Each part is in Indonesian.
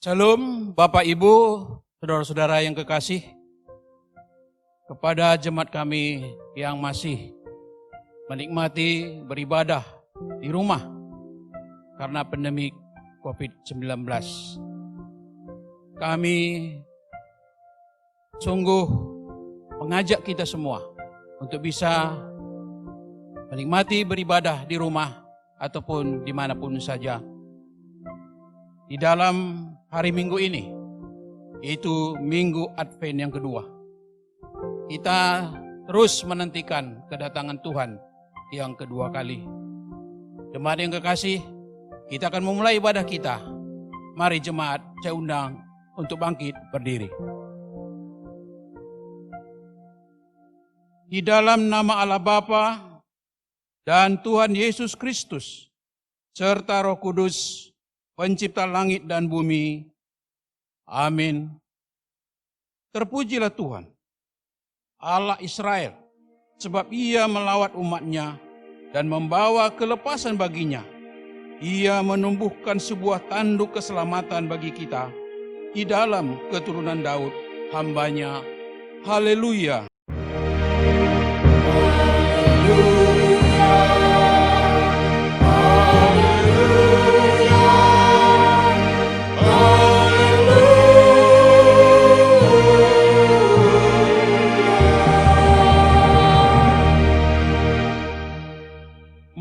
Shalom Bapak Ibu, saudara-saudara yang kekasih, kepada jemaat kami yang masih menikmati beribadah di rumah karena pandemi COVID-19. Kami sungguh mengajak kita semua untuk bisa menikmati beribadah di rumah ataupun dimanapun saja. Di dalam hari Minggu ini, yaitu Minggu Advent yang kedua, kita terus menantikan kedatangan Tuhan yang kedua kali. Jemaat yang kekasih, kita akan memulai ibadah kita. Mari jemaat, saya undang untuk bangkit berdiri. Di dalam nama Allah Bapa dan Tuhan Yesus Kristus, serta Roh Kudus, Pencipta langit dan bumi. Amin. Terpujilah Tuhan, Allah Israel, sebab Ia melawat umatnya dan membawa kelepasan baginya. Ia menumbuhkan sebuah tanduk keselamatan bagi kita di dalam keturunan Daud, hamba-Nya. Haleluya.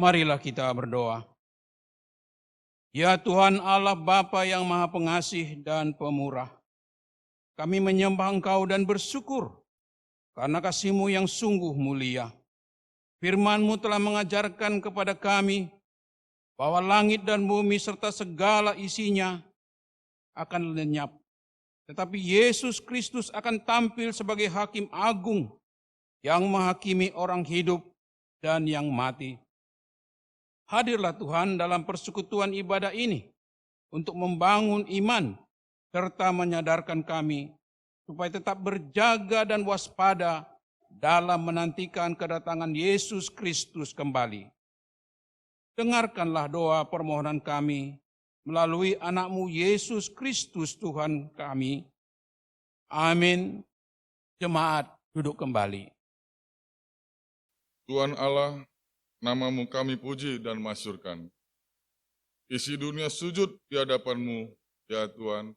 Marilah kita berdoa. Ya Tuhan Allah Bapa yang Maha Pengasih dan Pemurah, kami menyembah Engkau dan bersyukur karena kasih-Mu yang sungguh mulia. Firman-Mu telah mengajarkan kepada kami bahwa langit dan bumi serta segala isinya akan lenyap. Tetapi Yesus Kristus akan tampil sebagai hakim agung yang menghakimi orang hidup dan yang mati. Hadirlah Tuhan dalam persekutuan ibadah ini untuk membangun iman serta menyadarkan kami supaya tetap berjaga dan waspada dalam menantikan kedatangan Yesus Kristus kembali. Dengarkanlah doa permohonan kami melalui anak-Mu Yesus Kristus Tuhan kami. Amin. Jemaat duduk kembali. Tuhan Allah, nama-Mu kami puji dan masyurkan. Isi dunia sujud di hadapan-Mu, ya Tuhan.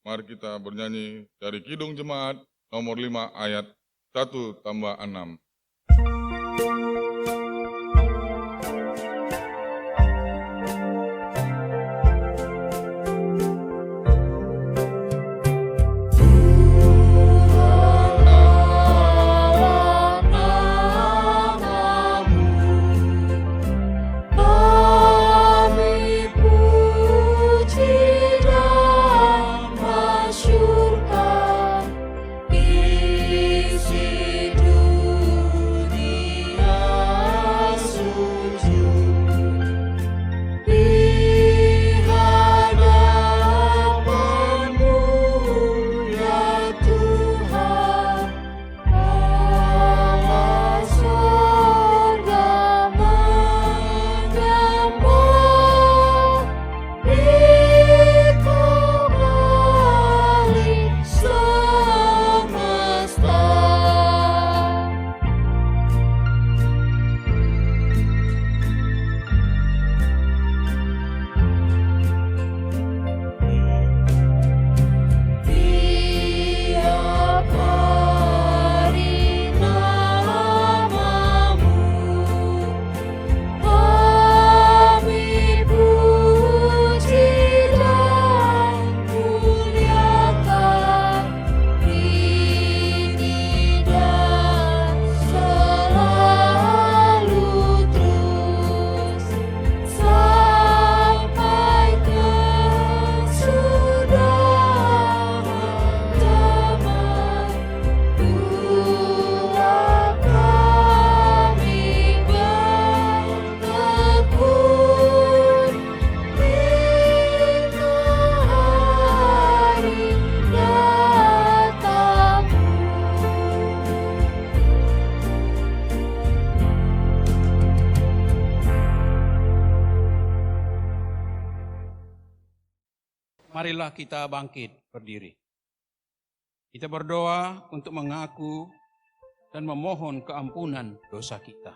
Mari kita bernyanyi dari Kidung Jemaat nomor 5 ayat 1+6. Isi dunia marilah kita bangkit berdiri. Kita berdoa untuk mengaku dan memohon keampunan dosa kita.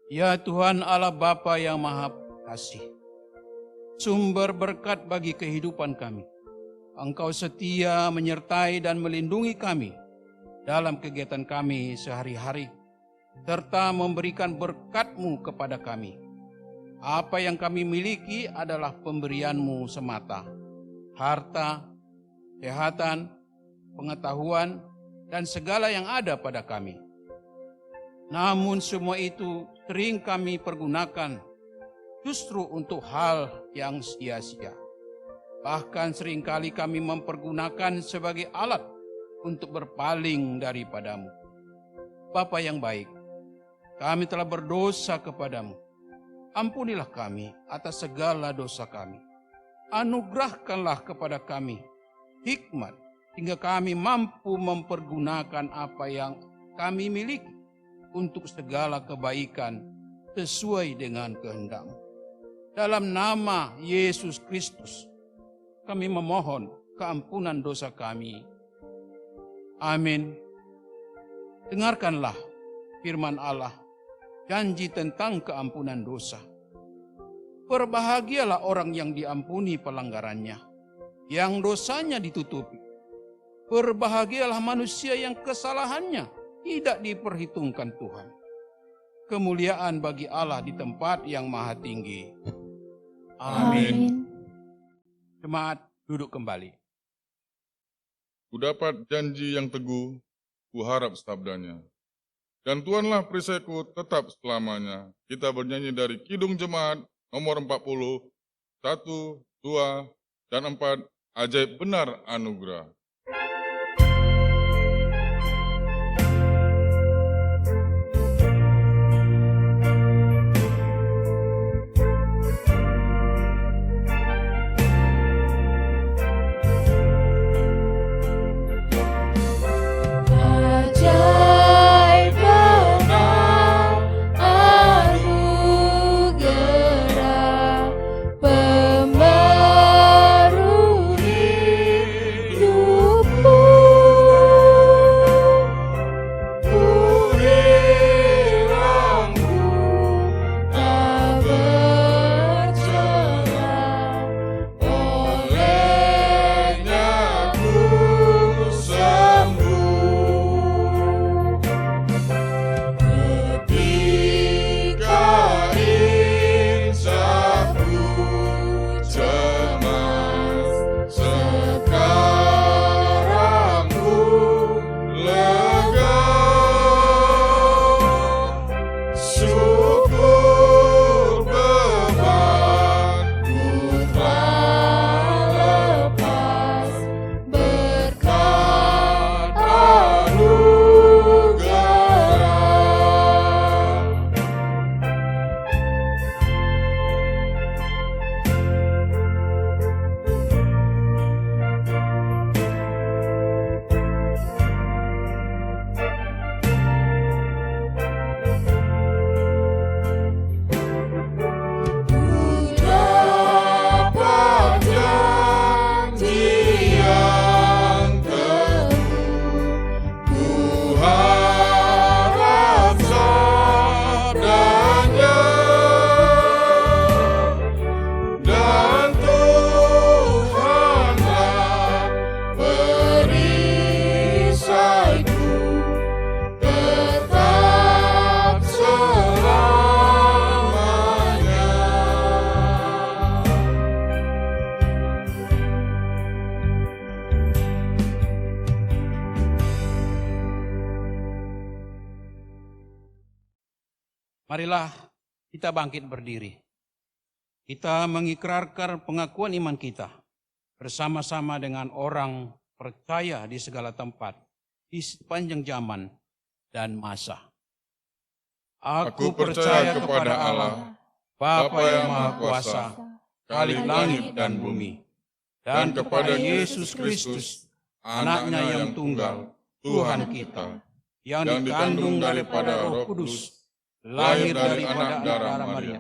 Ya Tuhan Allah Bapa yang Maha Kasih, sumber berkat bagi kehidupan kami, Engkau setia menyertai dan melindungi kami dalam kegiatan kami sehari-hari, serta memberikan berkat-Mu kepada kami. Apa yang kami miliki adalah pemberian-Mu semata, harta, kesehatan, pengetahuan, dan segala yang ada pada kami. Namun semua itu sering kami pergunakan justru untuk hal yang sia-sia. Bahkan seringkali kami mempergunakan sebagai alat untuk berpaling daripada-Mu. Bapa yang baik, kami telah berdosa kepada-Mu. Ampunilah kami atas segala dosa kami. Anugerahkanlah kepada kami hikmat hingga kami mampu mempergunakan apa yang kami miliki untuk segala kebaikan sesuai dengan kehendak-Mu. Dalam nama Yesus Kristus, kami memohon keampunan dosa kami. Amin. Dengarkanlah firman Allah, janji tentang keampunan dosa. Berbahagialah orang yang diampuni pelanggarannya, yang dosanya ditutupi. Berbahagialah manusia yang kesalahannya tidak diperhitungkan Tuhan. Kemuliaan bagi Allah di tempat yang maha tinggi. Amin. Jemaat duduk kembali. Kudapat janji yang teguh, kuharap sabdanya. Dan Tuhanlah perisaiku tetap selamanya. Kita bernyanyi dari Kidung Jemaat nomor 40, 1, 2, dan 4, ajaib benar anugerah. Marilah kita bangkit berdiri. Kita mengikrarkan pengakuan iman kita bersama-sama dengan orang percaya di segala tempat, di sepanjang zaman dan masa. Aku percaya kepada Allah, Bapa yang Maha Kuasa, Khalik langit dan bumi, dan kepada Yesus Kristus, Anaknya yang tunggal, Tuhan kita, yang dikandung daripada Roh Kudus, lahir dari anak darah Maria,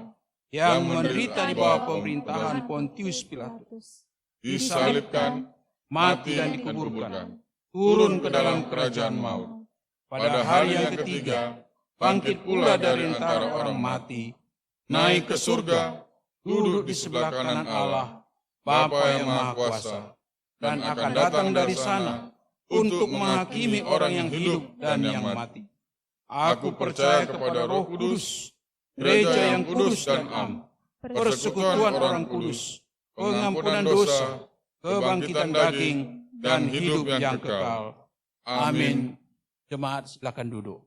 yang menderita di bawah pemerintahan Pontius Pilatus, disalibkan, mati dan dikuburkan, turun ke dalam kerajaan maut. Pada hari yang ketiga, bangkit pula dari antara orang mati, naik ke surga, duduk di sebelah kanan Allah, Bapa yang Maha Kuasa, dan akan datang dari sana untuk menghakimi orang yang hidup dan yang mati. Aku percaya kepada Roh Kudus, gereja yang kudus dan am, persekutuan orang kudus, pengampunan dosa, kebangkitan daging, dan hidup yang kekal. Amin. Jemaat silakan duduk.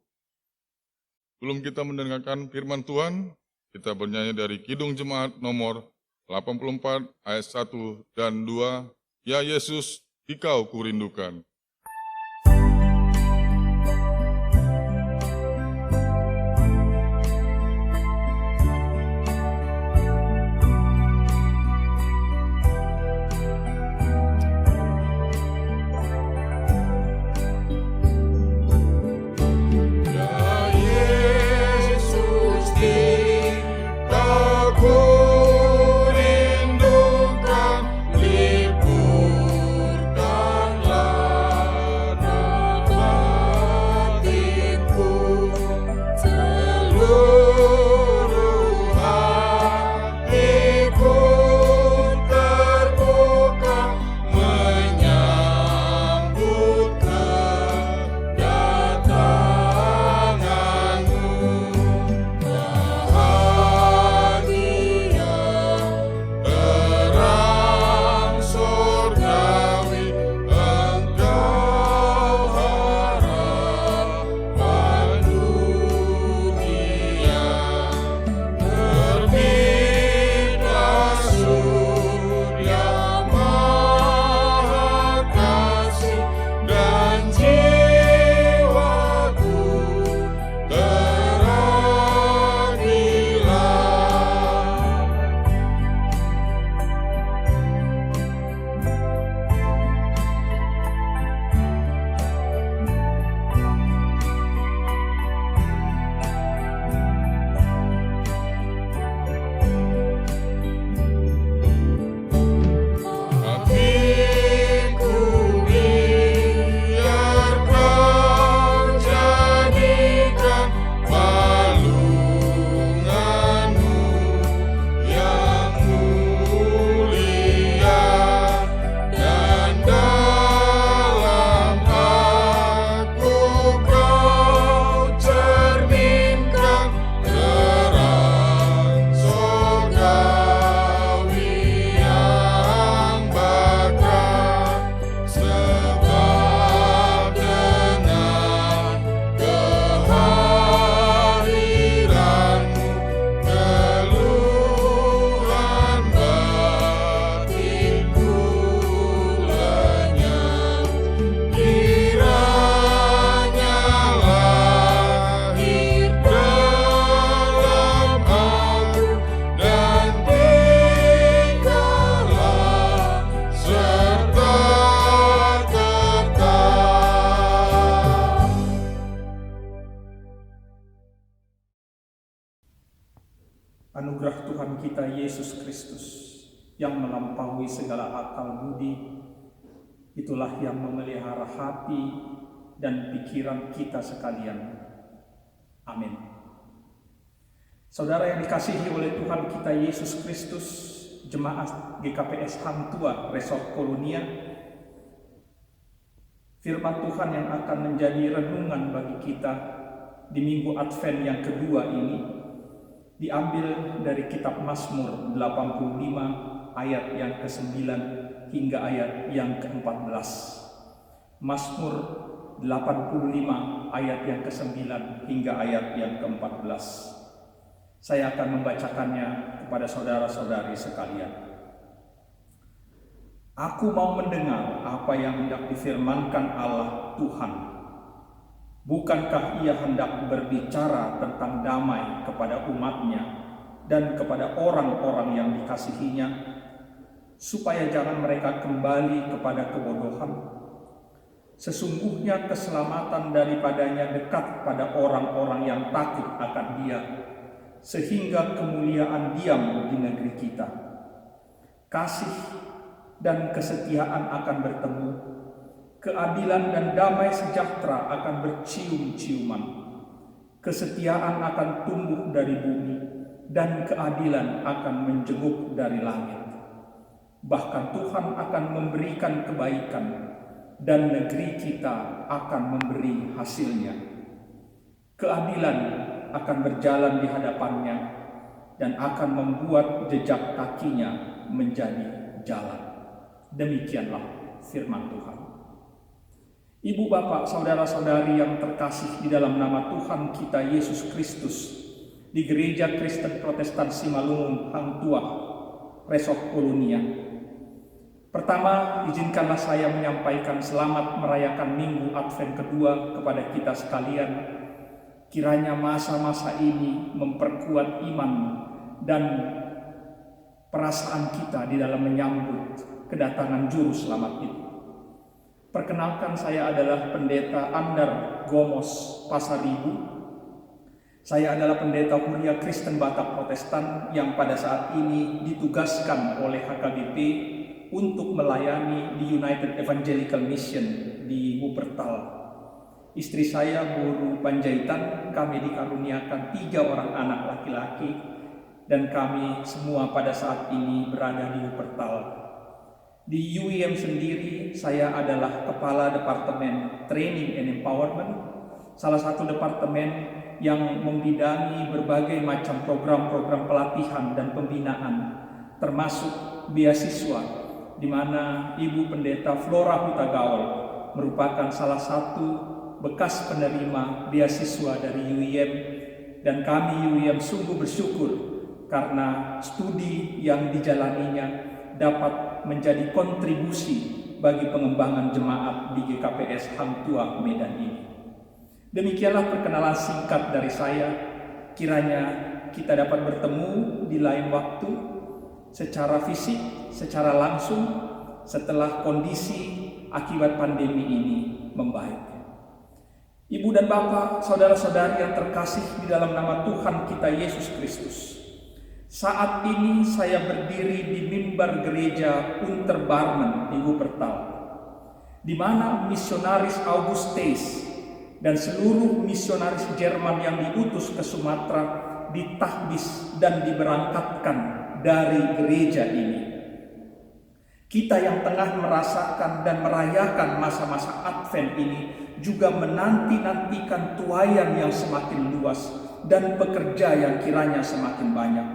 Sebelum kita mendengarkan firman Tuhan, kita bernyanyi dari Kidung Jemaat nomor 84 ayat 1 dan 2. Ya Yesus, Engkau kurindukan. Anugerah Tuhan kita Yesus Kristus yang melampaui segala akal budi, itulah yang memelihara hati dan pikiran kita sekalian. Amin. Saudara yang dikasihi oleh Tuhan kita Yesus Kristus, Jemaat GKPS Hang Tuah Resort Kolonia, firman Tuhan yang akan menjadi renungan bagi kita di Minggu Advent yang kedua ini diambil dari kitab Mazmur 85 ayat yang ke-9 hingga ayat yang ke-14. Mazmur 85 ayat yang ke-9 hingga ayat yang ke-14. Saya akan membacakannya kepada saudara-saudari sekalian. Aku mau mendengar apa yang hendak difirmankan Allah Tuhan. Bukankah ia hendak berbicara tentang damai kepada umatnya dan kepada orang-orang yang dikasihinya, supaya jangan mereka kembali kepada kebodohan? Sesungguhnya keselamatan daripadanya dekat pada orang-orang yang takut akan Dia, sehingga kemuliaan diam di negeri kita. Kasih dan kesetiaan akan bertemu, keadilan dan damai sejahtera akan bercium-ciuman. Kesetiaan akan tumbuh dari bumi, dan keadilan akan menjenguk dari langit. Bahkan Tuhan akan memberikan kebaikan, dan negeri kita akan memberi hasilnya. Keadilan akan berjalan di hadapannya, dan akan membuat jejak kakinya menjadi jalan. Demikianlah firman Tuhan. Ibu, bapak, saudara-saudari yang terkasih di dalam nama Tuhan kita Yesus Kristus, di Gereja Kristen Protestan Simalungun Hang Tuah, Resok Kolonia. Pertama, izinkanlah saya menyampaikan selamat merayakan Minggu Advent kedua kepada kita sekalian. Kiranya masa-masa ini memperkuat iman dan perasaan kita di dalam menyambut kedatangan Juru Selamat itu. Perkenalkan, saya adalah Pendeta Andar Gomos Pasaribu. Saya adalah pendeta Huria Kristen Batak Protestan yang pada saat ini ditugaskan oleh HKBP untuk melayani di United Evangelical Mission di Wuppertal. Istri saya Guru Panjaitan, kami dikaruniakan 3 orang anak laki-laki, dan kami semua pada saat ini berada di Wuppertal. Di UIM sendiri, saya adalah Kepala Departemen Training and Empowerment, salah satu departemen yang membidangi berbagai macam program-program pelatihan dan pembinaan, termasuk beasiswa, di mana Ibu Pendeta Flora Hutagaol merupakan salah satu bekas penerima beasiswa dari UIM, dan kami UIM sungguh bersyukur karena studi yang dijalaninya dapat menjadi kontribusi bagi pengembangan jemaat di GKPS Hang Tuah Medan ini. Demikianlah perkenalan singkat dari saya. Kiranya kita dapat bertemu di lain waktu secara fisik, secara langsung setelah kondisi akibat pandemi ini membaik. Ibu dan bapak, saudara-saudari yang terkasih di dalam nama Tuhan kita Yesus Kristus, saat ini saya berdiri di mimbar gereja Unterbarmen di Wuppertal, di mana misionaris Augustes dan seluruh misionaris Jerman yang diutus ke Sumatera ditahbis dan diberangkatkan dari gereja ini. Kita yang tengah merasakan dan merayakan masa-masa Advent ini juga menanti-nantikan tuaian yang semakin luas dan pekerja yang kiranya semakin banyak.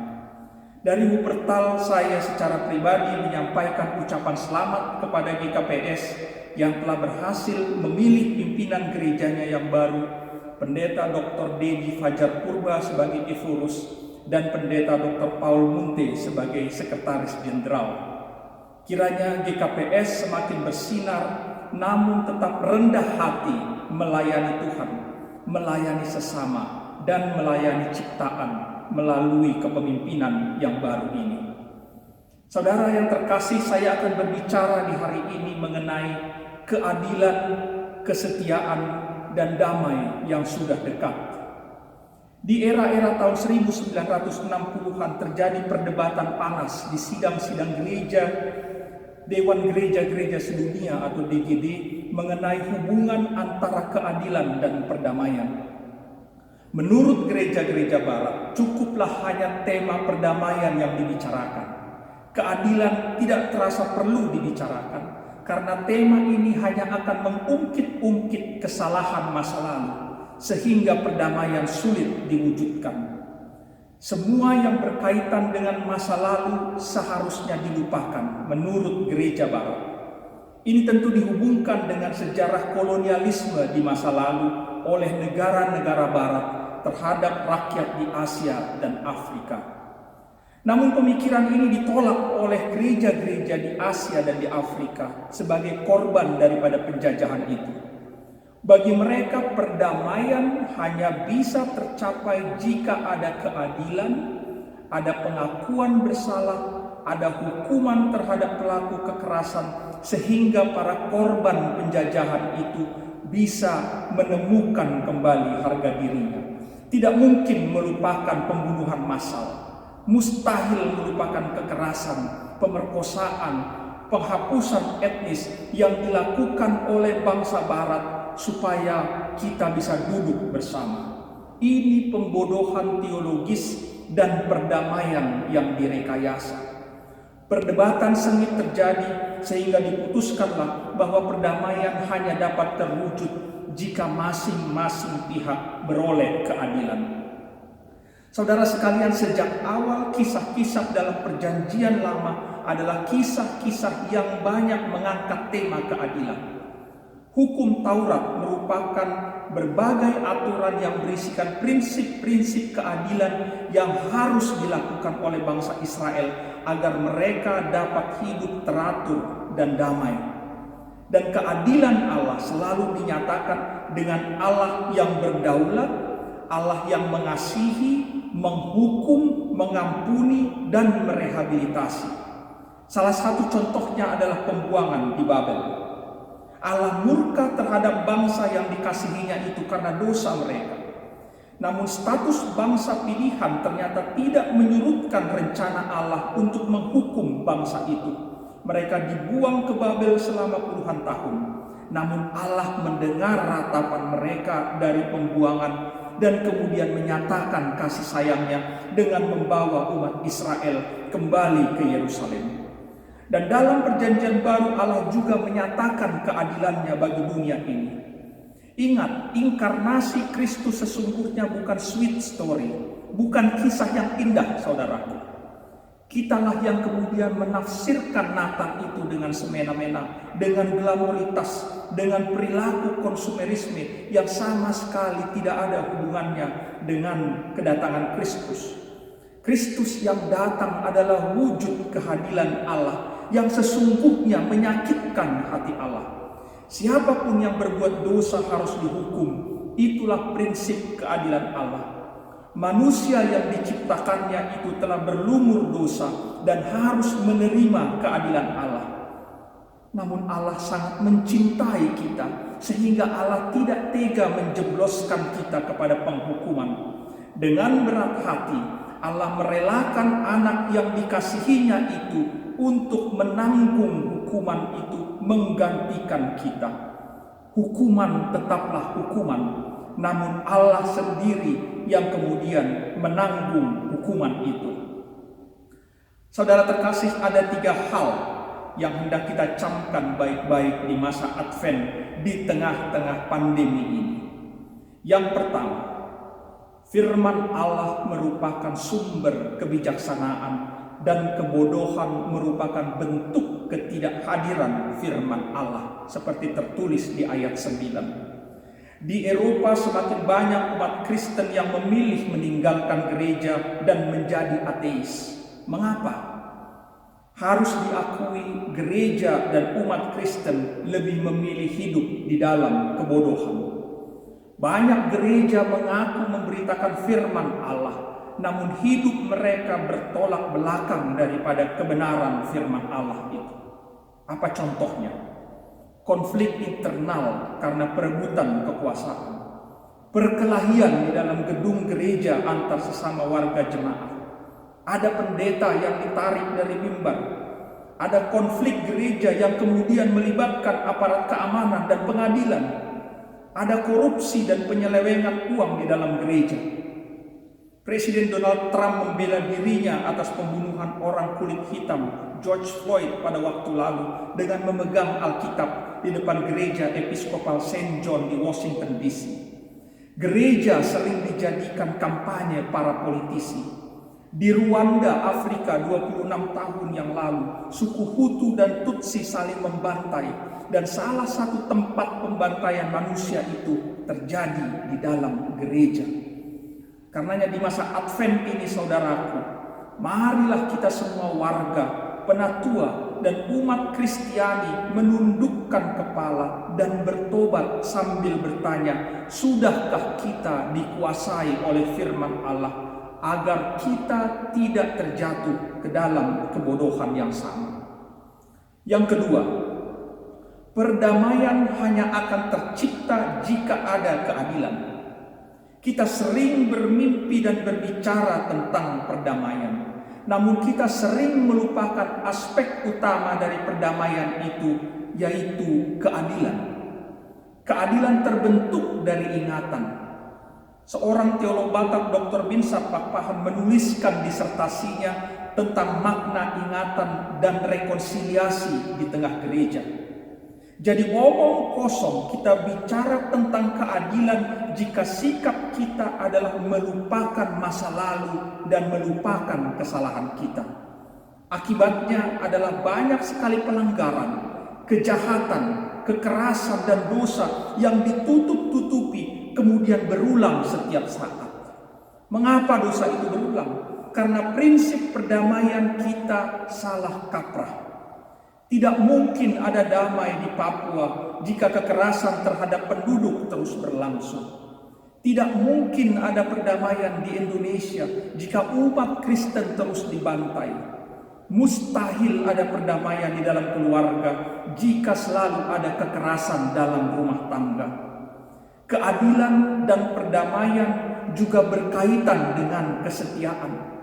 Dari Wuppertal, saya secara pribadi menyampaikan ucapan selamat kepada GKPS yang telah berhasil memilih pimpinan gerejanya yang baru, Pendeta Dr. Dedi Fajar Purba sebagai Eforus dan Pendeta Dr. Paul Munte sebagai Sekretaris Jenderal. Kiranya GKPS semakin bersinar, namun tetap rendah hati melayani Tuhan, melayani sesama, dan melayani ciptaan melalui kepemimpinan yang baru ini. Saudara yang terkasih, saya akan berbicara di hari ini mengenai keadilan, kesetiaan, dan damai yang sudah dekat. Di era-era tahun 1960-an terjadi perdebatan panas di sidang-sidang gereja, Dewan Gereja-Gereja Sedunia atau DGD, mengenai hubungan antara keadilan dan perdamaian. Menurut gereja-gereja barat, cukuplah hanya tema perdamaian yang dibicarakan. Keadilan tidak terasa perlu dibicarakan, karena tema ini hanya akan mengungkit-ungkit kesalahan masa lalu, sehingga perdamaian sulit diwujudkan. Semua yang berkaitan dengan masa lalu seharusnya dilupakan menurut gereja barat. Ini tentu dihubungkan dengan sejarah kolonialisme di masa lalu oleh negara-negara barat terhadap rakyat di Asia dan Afrika. Namun pemikiran ini ditolak oleh gereja-gereja di Asia dan di Afrika sebagai korban daripada penjajahan itu. Bagi mereka, perdamaian hanya bisa tercapai jika ada keadilan, ada pengakuan bersalah, ada hukuman terhadap pelaku kekerasan, sehingga para korban penjajahan itu bisa menemukan kembali harga dirinya. tidak mungkin melupakan pembunuhan massal, mustahil melupakan kekerasan, pemerkosaan, penghapusan etnis yang dilakukan oleh bangsa Barat supaya kita bisa duduk bersama. Ini pembodohan teologis dan perdamaian yang direkayasa. Perdebatan sengit terjadi sehingga diputuskanlah bahwa perdamaian hanya dapat terwujud jika masing-masing pihak beroleh keadilan. Saudara sekalian, sejak awal kisah-kisah dalam Perjanjian Lama adalah kisah-kisah yang banyak mengangkat tema keadilan. Hukum Taurat merupakan berbagai aturan yang berisikan prinsip-prinsip keadilan yang harus dilakukan oleh bangsa Israel agar mereka dapat hidup teratur dan damai. Dan keadilan Allah selalu dinyatakan dengan Allah yang berdaulat, Allah yang mengasihi, menghukum, mengampuni, dan merehabilitasi. Salah satu contohnya adalah pembuangan di Babel. Allah murka terhadap bangsa yang dikasihinya itu karena dosa mereka. Namun status bangsa pilihan ternyata tidak menyurutkan rencana Allah untuk menghukum bangsa itu. Mereka dibuang ke Babel selama puluhan tahun. Namun Allah mendengar ratapan mereka dari pembuangan dan kemudian menyatakan kasih sayangnya dengan membawa umat Israel kembali ke Yerusalem. Dan dalam Perjanjian Baru Allah juga menyatakan keadilannya bagi dunia ini. Ingat, inkarnasi Kristus sesungguhnya bukan sweet story, bukan kisah yang indah, saudaraku. Kitalah yang kemudian menafsirkan Natal itu dengan semena-mena, dengan glamoritas, dengan perilaku konsumerisme yang sama sekali tidak ada hubungannya dengan kedatangan Kristus. Kristus yang datang adalah wujud kehadiran Allah yang sesungguhnya menyakitkan hati Allah. Siapapun yang berbuat dosa harus dihukum. Itulah prinsip keadilan Allah. Manusia yang diciptakannya itu telah berlumur dosa dan harus menerima keadilan Allah. Namun Allah sangat mencintai kita sehingga Allah tidak tega menjebloskan kita kepada penghukuman. Dengan berat hati Allah merelakan anak yang dikasihinya itu untuk menanggung hukuman itu, menggantikan kita. Hukuman tetaplah hukuman, namun Allah sendiri yang kemudian menanggung hukuman itu. Saudara terkasih, ada 3 hal yang hendak kita camkan baik-baik di masa Advent di tengah-tengah pandemi ini. Yang pertama, firman Allah merupakan sumber kebijaksanaan dan kebodohan merupakan bentuk ketidakhadiran firman Allah seperti tertulis di ayat 9. Di Eropa semakin banyak umat Kristen yang memilih meninggalkan gereja dan menjadi ateis. Mengapa? Harus diakui gereja dan umat Kristen lebih memilih hidup di dalam kebodohan. Banyak gereja mengaku memberitakan firman Allah, namun hidup mereka bertolak belakang daripada kebenaran firman Allah itu. Apa contohnya? Konflik internal karena perebutan kekuasaan, perkelahian di dalam gedung gereja antar sesama warga jemaat, ada pendeta yang ditarik dari mimbar, ada konflik gereja yang kemudian melibatkan aparat keamanan dan pengadilan, ada korupsi dan penyelewengan uang di dalam gereja. Presiden Donald Trump membela dirinya atas pembunuhan orang kulit hitam George Floyd pada waktu lalu dengan memegang Alkitab di depan gereja Episkopal St. John di Washington DC. Gereja sering dijadikan kampanye para politisi. Di Rwanda, Afrika 26 tahun yang lalu, suku Hutu dan Tutsi saling membantai dan salah satu tempat pembantaian manusia itu terjadi di dalam gereja. Karenanya di masa Advent ini, saudaraku, marilah kita semua warga, penatua, dan umat Kristiani menundukkan kepala dan bertobat sambil bertanya, sudahkah kita dikuasai oleh firman Allah agar kita tidak terjatuh ke dalam kebodohan yang sama. Yang kedua, perdamaian hanya akan tercipta jika ada keadilan. Kita sering bermimpi dan berbicara tentang perdamaian. Namun kita sering melupakan aspek utama dari perdamaian itu, yaitu keadilan. Keadilan terbentuk dari ingatan. Seorang teolog Batak, Dr. Binsar Pakpahan, menuliskan disertasinya tentang makna ingatan dan rekonsiliasi di tengah gereja. Jadi omong kosong kita bicara tentang keadilan jika sikap kita adalah melupakan masa lalu dan melupakan kesalahan kita. Akibatnya adalah banyak sekali pelanggaran, kejahatan, kekerasan dan dosa yang ditutup-tutupi kemudian berulang setiap saat. Mengapa dosa itu berulang? Karena prinsip perdamaian kita salah kaprah. Tidak mungkin ada damai di Papua jika kekerasan terhadap penduduk terus berlangsung. Tidak mungkin ada perdamaian di Indonesia jika umat Kristen terus dibantai. Mustahil ada perdamaian di dalam keluarga jika selalu ada kekerasan dalam rumah tangga. Keadilan dan perdamaian juga berkaitan dengan kesetiaan.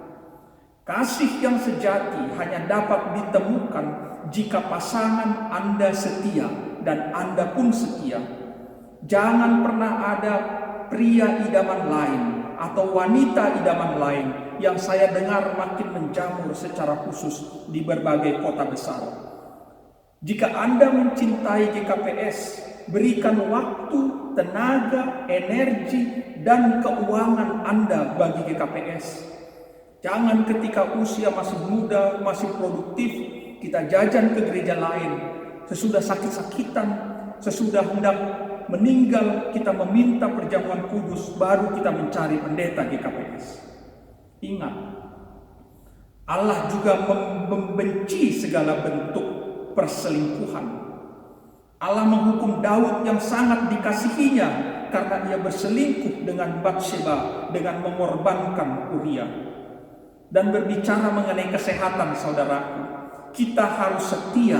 Kasih yang sejati hanya dapat ditemukan jika pasangan Anda setia dan Anda pun setia. Jangan pernah ada pria idaman lain atau wanita idaman lain yang saya dengar makin menjamur secara khusus di berbagai kota besar. Jika Anda mencintai GKPS, berikan waktu, tenaga, energi, dan keuangan Anda bagi GKPS. Jangan ketika usia masih muda, masih produktif, kita jajan ke gereja lain. Sesudah sakit-sakitan, sesudah hendak meninggal, kita meminta perjamuan kudus, baru kita mencari pendeta GKPS. Ingat, Allah juga membenci segala bentuk perselingkuhan. Allah menghukum Daud yang sangat dikasihinya karena ia berselingkuh dengan Batsheba dengan mengorbankan Uria. Dan berbicara mengenai kesehatan, saudaraku, kita harus setia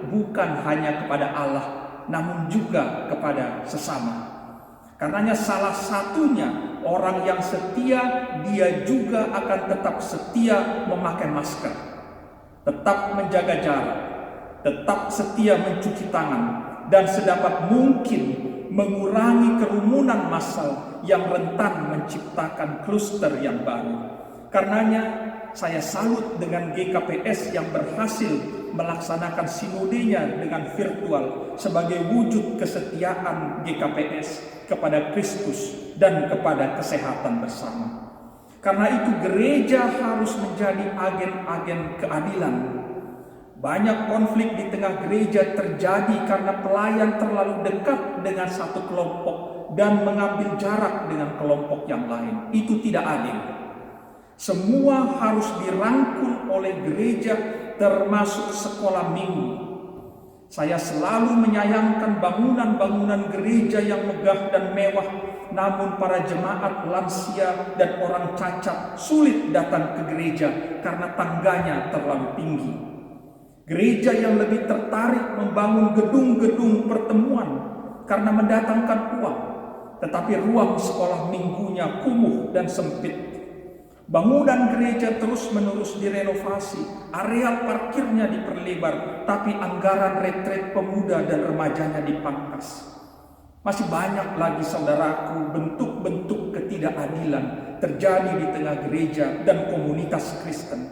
bukan hanya kepada Allah, namun juga kepada sesama. Karenanya salah satunya orang yang setia, dia juga akan tetap setia memakai masker, tetap menjaga jarak, tetap setia mencuci tangan, dan sedapat mungkin mengurangi kerumunan massal yang rentan menciptakan kluster yang baru. Karenanya saya salut dengan GKPS yang berhasil melaksanakan sinodenya dengan virtual sebagai wujud kesetiaan GKPS kepada Kristus dan kepada kesehatan bersama. Karena itu gereja harus menjadi agen-agen keadilan. Banyak konflik di tengah gereja terjadi karena pelayan terlalu dekat dengan satu kelompok dan mengambil jarak dengan kelompok yang lain. Itu tidak adil. Semua harus dirangkul oleh gereja, termasuk sekolah minggu. Saya selalu menyayangkan bangunan-bangunan gereja yang megah dan mewah, namun para jemaat lansia dan orang cacat sulit datang ke gereja karena tangganya terlalu tinggi. Gereja yang lebih tertarik membangun gedung-gedung pertemuan karena mendatangkan uang, tetapi ruang sekolah minggunya kumuh dan sempit. Bangunan gereja terus-menerus direnovasi, areal parkirnya diperlebar, tapi anggaran retret pemuda dan remajanya dipangkas. Masih banyak lagi, saudaraku, bentuk-bentuk ketidakadilan terjadi di tengah gereja dan komunitas Kristen.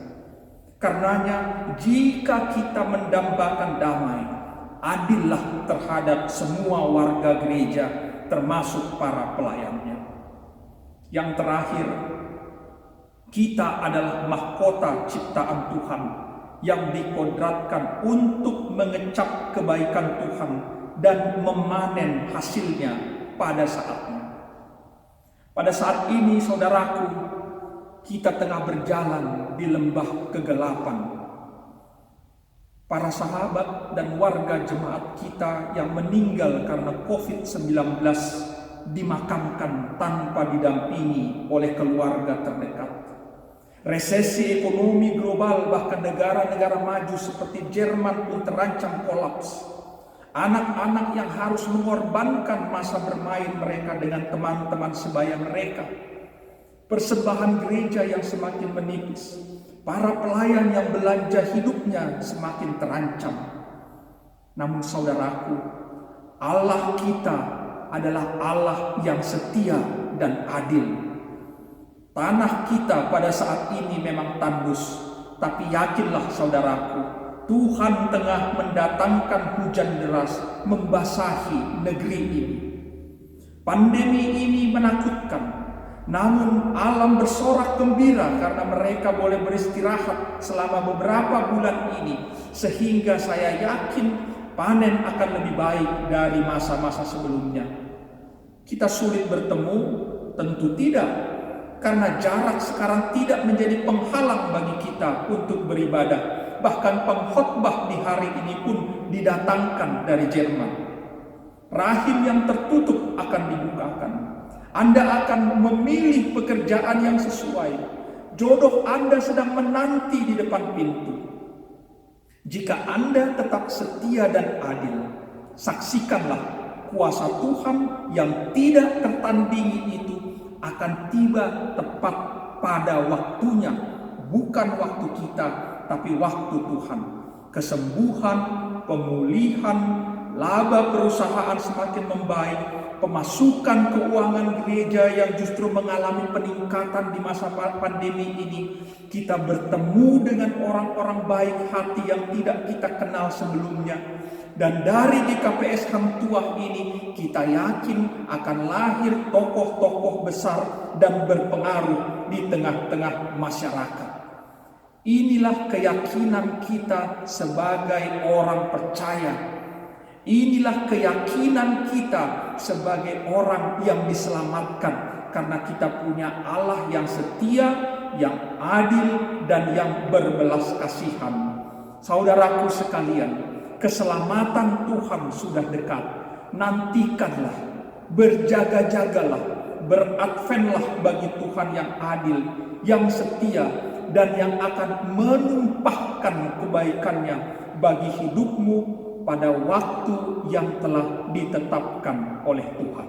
Karenanya, jika kita mendambakan damai, adillah terhadap semua warga gereja, termasuk para pelayannya. Yang terakhir, kita adalah mahkota ciptaan Tuhan yang dikodratkan untuk mengecap kebaikan Tuhan dan memanen hasilnya pada saatnya. Pada saat ini, saudaraku, kita tengah berjalan di lembah kegelapan. Para sahabat dan warga jemaat kita yang meninggal karena COVID-19 dimakamkan tanpa didampingi oleh keluarga terdekat. Resesi ekonomi global, bahkan negara-negara maju seperti Jerman pun terancam kolaps. anak-anak yang harus mengorbankan masa bermain mereka dengan teman-teman sebaya mereka, persembahan gereja yang semakin menipis, para pelayan yang belanja hidupnya semakin terancam. Namun saudaraku, Allah kita adalah Allah yang setia dan adil. Tanah kita pada saat ini memang tandus, tapi yakinlah saudaraku, Tuhan tengah mendatangkan hujan deras membasahi negeri ini. Pandemi ini menakutkan, namun alam bersorak gembira karena mereka boleh beristirahat selama beberapa bulan ini, sehingga saya yakin panen akan lebih baik dari masa-masa sebelumnya. Kita sulit bertemu? Tentu tidak, karena jarak sekarang tidak menjadi penghalang bagi kita untuk beribadah. Bahkan pengkhotbah di hari ini pun didatangkan dari Jerman. Rahim yang tertutup akan dibukakan. Anda akan memilih pekerjaan yang sesuai. Jodoh Anda sedang menanti di depan pintu. Jika Anda tetap setia dan adil, saksikanlah kuasa Tuhan yang tidak tertandingi itu akan tiba tepat pada waktunya, bukan waktu kita, tapi waktu Tuhan. Kesembuhan, pemulihan, laba perusahaan semakin membaik, pemasukan keuangan gereja yang justru mengalami peningkatan di masa pandemi ini. Kita bertemu dengan orang-orang baik hati yang tidak kita kenal sebelumnya. Dan dari GKPS Hang Tuah ini kita yakin akan lahir tokoh-tokoh besar dan berpengaruh di tengah-tengah masyarakat. Inilah keyakinan kita sebagai orang percaya. Inilah keyakinan kita sebagai orang yang diselamatkan, karena kita punya Allah yang setia, yang adil, dan yang berbelas kasihan. Saudaraku sekalian, keselamatan Tuhan sudah dekat. Nantikanlah, berjaga-jagalah, beradvenlah bagi Tuhan yang adil, yang setia, dan yang akan menumpahkan kebaikannya bagi hidupmu pada waktu yang telah ditetapkan oleh Tuhan.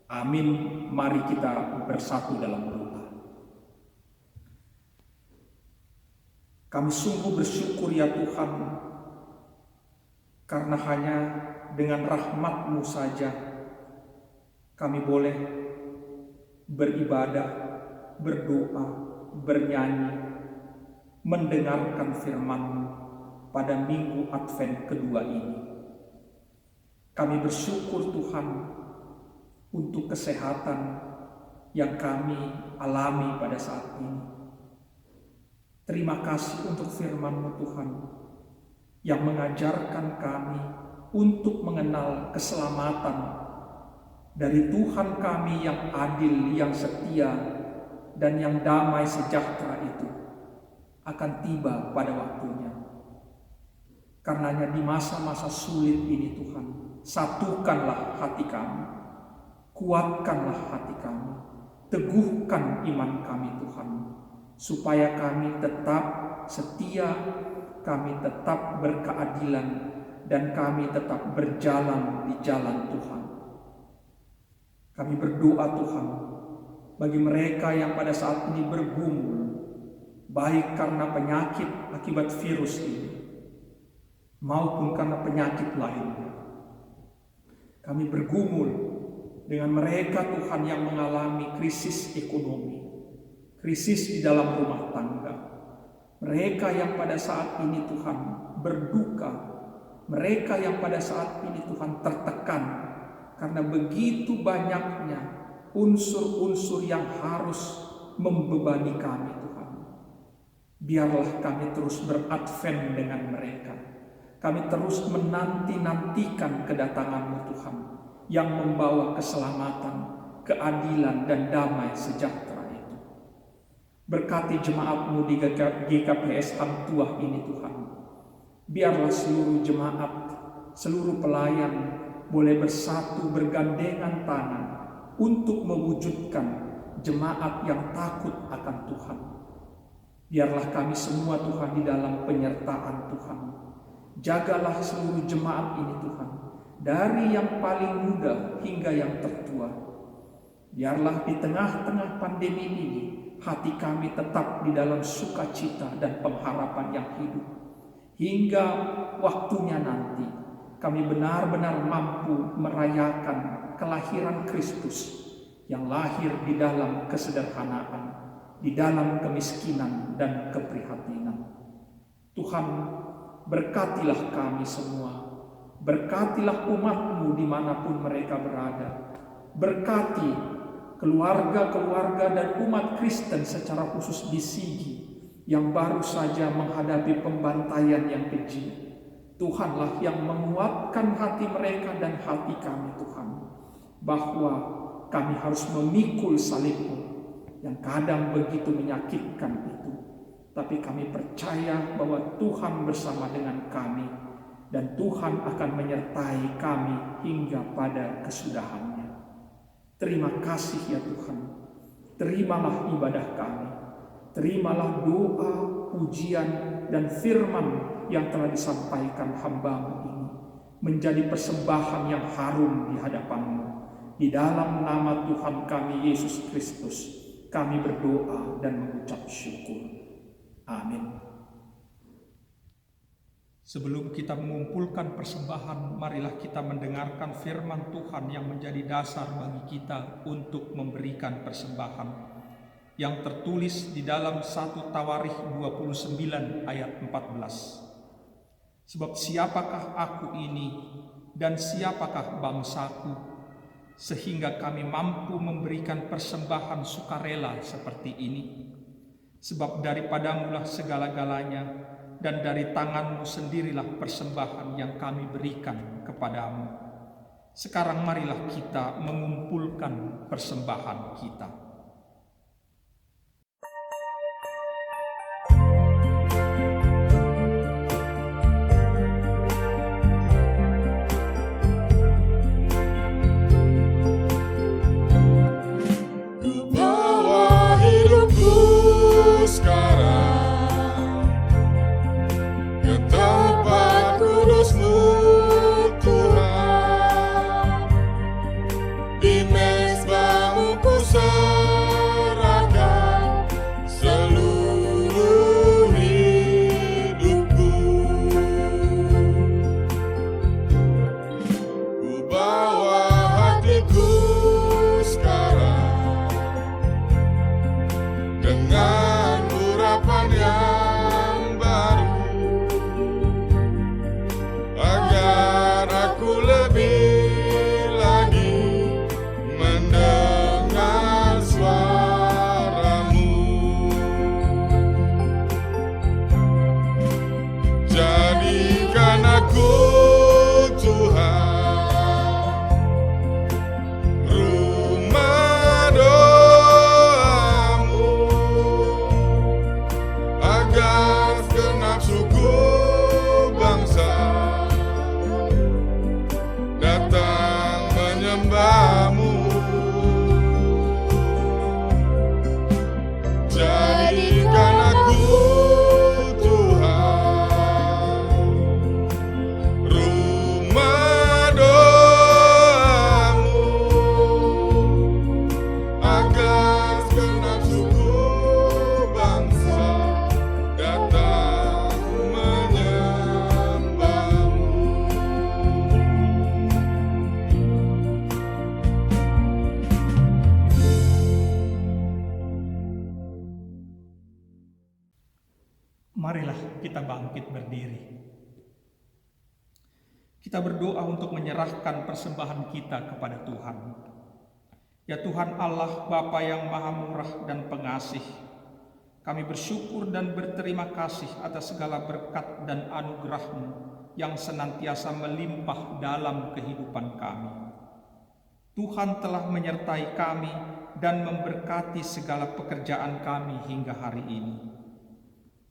Amin. Mari kita bersatu dalam doa. Kami sungguh bersyukur ya Tuhan, karena hanya dengan rahmat-Mu saja kami boleh beribadah, berdoa, bernyanyi, mendengarkan firman-Mu pada minggu Advent kedua ini. Kami bersyukur Tuhan untuk kesehatan yang kami alami pada saat ini. Terima kasih untuk firman-Mu Tuhan yang mengajarkan kami untuk mengenal keselamatan dari Tuhan kami yang adil, yang setia, dan yang damai sejahtera itu akan tiba pada waktunya. Karenanya di masa-masa sulit ini Tuhan, satukanlah hati kami, kuatkanlah hati kami, teguhkan iman kami Tuhan, supaya kami tetap setia, kami tetap berkeadilan, dan kami tetap berjalan di jalan Tuhan. Kami berdoa Tuhan, bagi mereka yang pada saat ini bergumul, baik karena penyakit akibat virus ini, maupun karena penyakit lainnya. Kami bergumul dengan mereka Tuhan yang mengalami krisis ekonomi, krisis di dalam rumah tangga. Mereka yang pada saat ini Tuhan berduka, mereka yang pada saat ini Tuhan tertekan karena begitu banyaknya unsur-unsur yang harus membebani kami Tuhan. Biarlah kami terus beradven dengan mereka. Kami terus menanti-nantikan kedatangan-Mu Tuhan yang membawa keselamatan, keadilan, dan damai sejahtera itu. Berkati jemaat-Mu di GKPS Hang Tuah ini Tuhan. Biarlah seluruh jemaat, seluruh pelayan boleh bersatu bergandengan tangan untuk mewujudkan jemaat yang takut akan Tuhan. Biarlah kami semua Tuhan di dalam penyertaan Tuhan, Jagalah seluruh jemaat ini Tuhan, dari yang paling muda hingga yang tertua. Biarlah di tengah-tengah pandemi ini, hati kami tetap di dalam sukacita dan pengharapan yang hidup. Hingga waktunya nanti, kami benar-benar mampu merayakan kelahiran Kristus yang lahir di dalam kesederhanaan, di dalam kemiskinan dan keprihatinan. Tuhan, berkatilah kami semua, berkatilah umat-Mu dimanapun mereka berada, berkati keluarga-keluarga dan umat Kristen secara khusus di Sigi yang baru saja menghadapi pembantaian yang keji. Tuhanlah yang menguatkan hati mereka dan hati kami Tuhan, bahwa kami harus memikul salib-Mu yang kadang begitu menyakitkan itu. Tapi kami percaya bahwa Tuhan bersama dengan kami dan Tuhan akan menyertai kami hingga pada kesudahannya. Terima kasih ya Tuhan. Terimalah ibadah kami. Terimalah doa, pujian, dan firman yang telah disampaikan hamba-Mu ini menjadi persembahan yang harum di hadapan-Mu. Di dalam nama Tuhan kami Yesus Kristus, kami berdoa dan mengucap syukur. Amin. Sebelum kita mengumpulkan persembahan, marilah kita mendengarkan firman Tuhan yang menjadi dasar bagi kita untuk memberikan persembahan, yang tertulis di dalam 1 Tawarikh 29 ayat 14. Sebab siapakah aku ini dan siapakah bangsaku, sehingga kami mampu memberikan persembahan sukarela seperti ini? Sebab daripadamu-lah segala-galanya, dan dari tangan-Mu sendirilah persembahan yang kami berikan kepadamu. Sekarang marilah kita mengumpulkan persembahan kita. Marilah kita bangkit berdiri. Kita berdoa untuk menyerahkan persembahan kita kepada Tuhan. Ya Tuhan Allah, Bapa yang Maha Murah dan Pengasih, kami bersyukur dan berterima kasih atas segala berkat dan anugerah-Mu yang senantiasa melimpah dalam kehidupan kami. Tuhan telah menyertai kami dan memberkati segala pekerjaan kami hingga hari ini.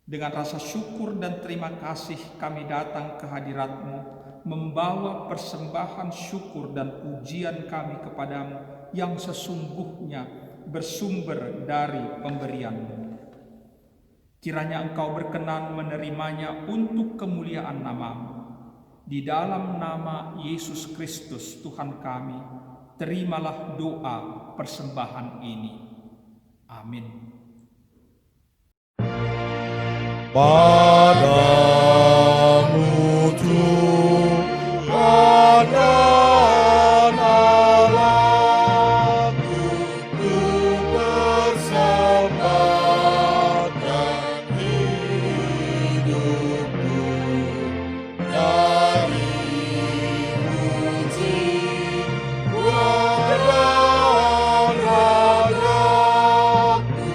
Dengan rasa syukur dan terima kasih kami datang ke hadirat-Mu, membawa persembahan syukur dan pujian kami kepadamu yang sesungguhnya bersumber dari pemberian-Mu. Kiranya Engkau berkenan menerimanya untuk kemuliaan nama-Mu. Di dalam nama Yesus Kristus Tuhan kami, terimalah doa persembahan ini. Amin. Padamu Tuhan Allahku, ku persembahkan hidupku dari puji dan ragaku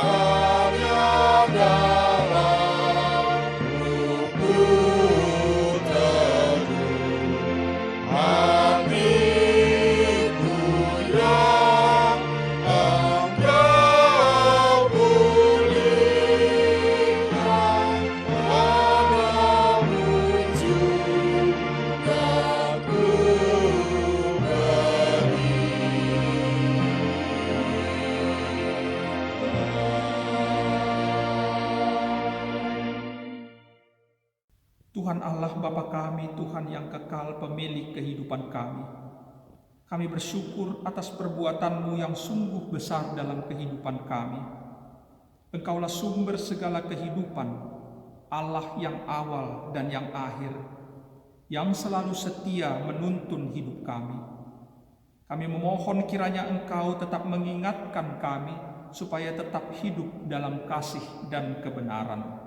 hanya dalam hatiku yang engkau pulihkan, padamu juga ku Tuhan Allah Bapa kami, Tuhan yang kekal, pemilik kehidupan kami. Kami bersyukur atas perbuatan-Mu yang sungguh besar dalam kehidupan kami. Engkaulah sumber segala kehidupan, Allah yang awal dan yang akhir, yang selalu setia menuntun hidup kami. Kami memohon kiranya Engkau tetap mengingatkan kami supaya tetap hidup dalam kasih dan kebenaran.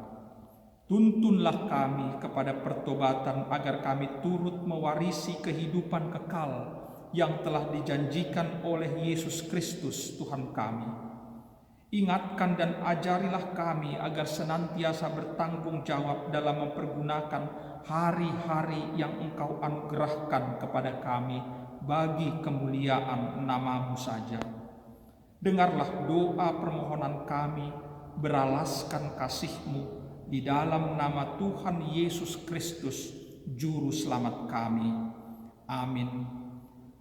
Tuntunlah kami kepada pertobatan agar kami turut mewarisi kehidupan kekal yang telah dijanjikan oleh Yesus Kristus Tuhan kami. Ingatkan dan ajarilah kami agar senantiasa bertanggung jawab dalam mempergunakan hari-hari yang Engkau anugerahkan kepada kami bagi kemuliaan nama-Mu saja. Dengarlah doa permohonan kami beralaskan kasih-Mu di dalam nama Tuhan Yesus Kristus, Juru Selamat kami. Amin.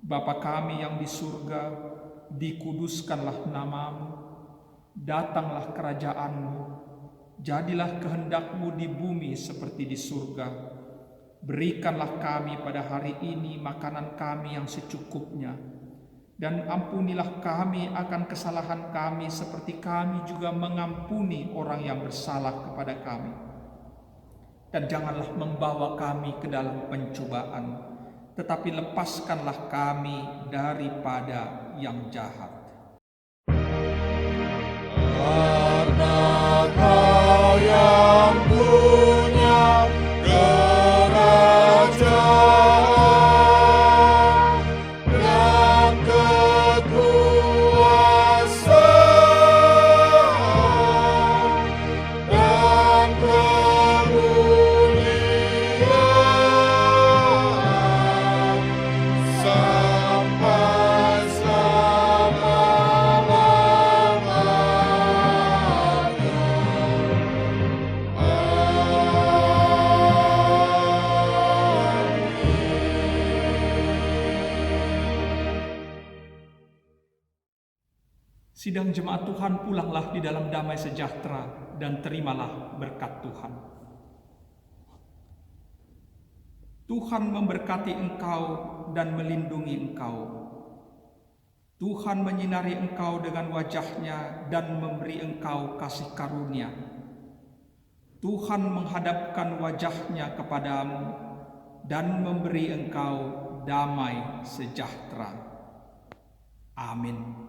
Bapa kami yang di surga, dikuduskanlah nama-Mu, datanglah kerajaan-Mu, jadilah kehendak-Mu di bumi seperti di surga. Berikanlah kami pada hari ini makanan kami yang secukupnya, dan ampunilah kami akan kesalahan kami seperti kami juga mengampuni orang yang bersalah kepada kami. Dan janganlah membawa kami ke dalam pencobaan, tetapi lepaskanlah kami daripada yang jahat. Karena Kau yang punya kerajaan dan kekuasaan dan kemuliaan sampai Sidang jemaat Tuhan, pulanglah di dalam damai sejahtera dan terimalah berkat Tuhan. Tuhan memberkati engkau dan melindungi engkau. Tuhan menyinari engkau dengan wajah-Nya dan memberi engkau kasih karunia. Tuhan menghadapkan wajah-Nya kepadamu dan memberi engkau damai sejahtera. Amin.